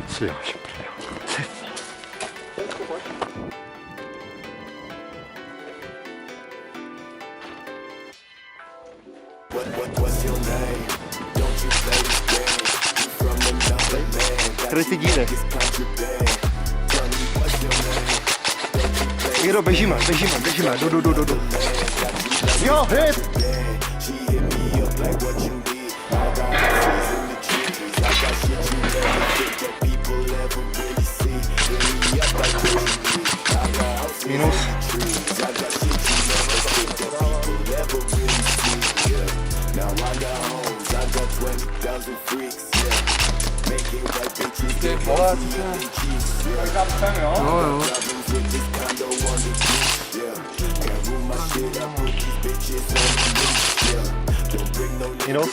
Co děláš? Tady si díne. Jiro, běžíme. Do. Jo, hit! Minus. Ty vole, Jo. Minus.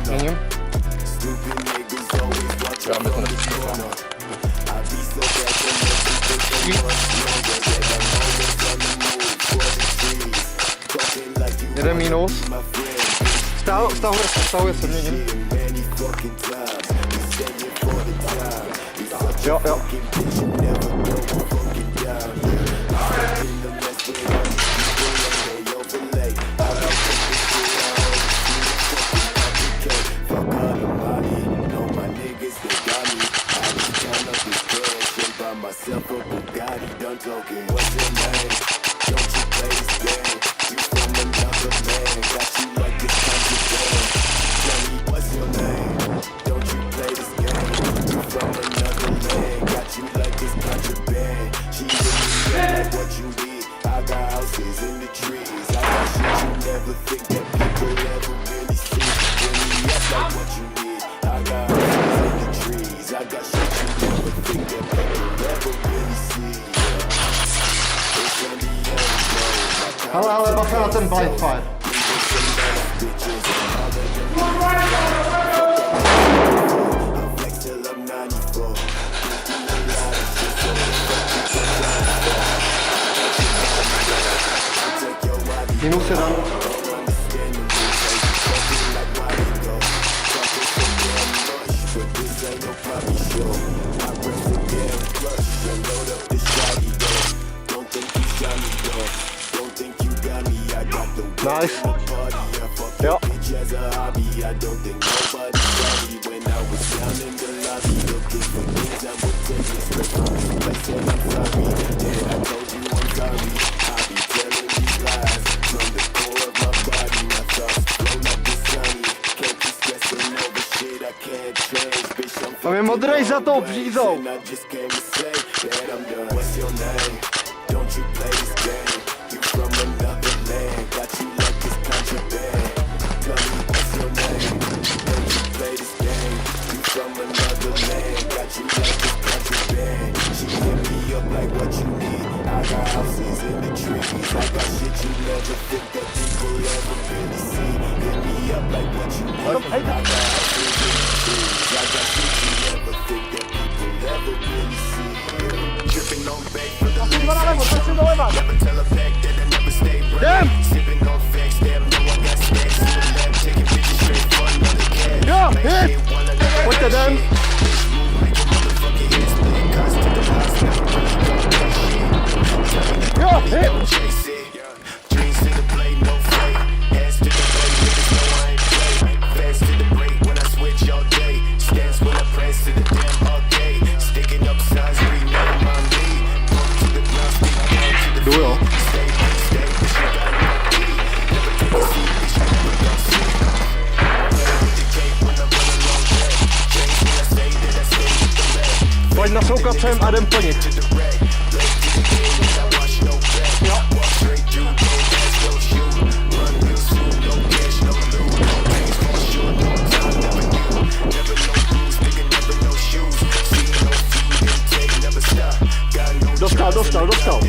Měním. já bych to nepřišel. Jeden minus. Stahuje se, měním. Jo. Ale bacha na ten blind fire. Minus jeden. Nice. Jo. Tam je modrej za tou břízou. Jdem! Jo, hit! Pojďte, jdem! Jo, hit! Pojď nasoukat sem a jdem plnit. Jo. Dostal.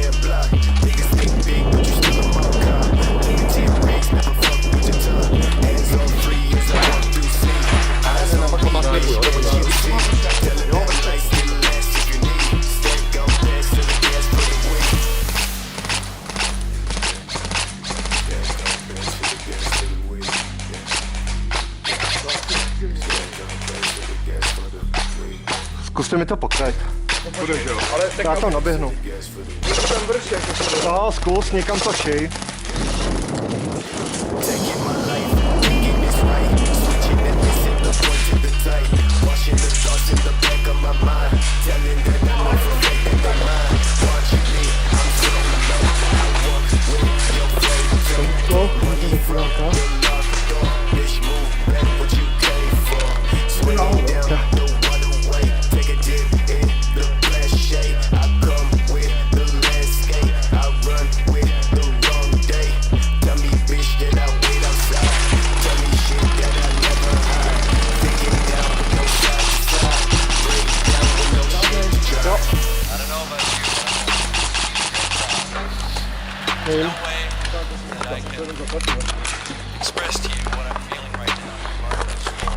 Zkuste mi to pokrajt. Bude, že jo? Ale tak Já tam naběhnu. tam vrš, jako se to. No, zkus, někam to šij.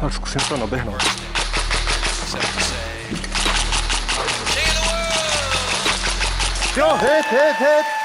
Tak zkusím to naběhnout. Jo, hit.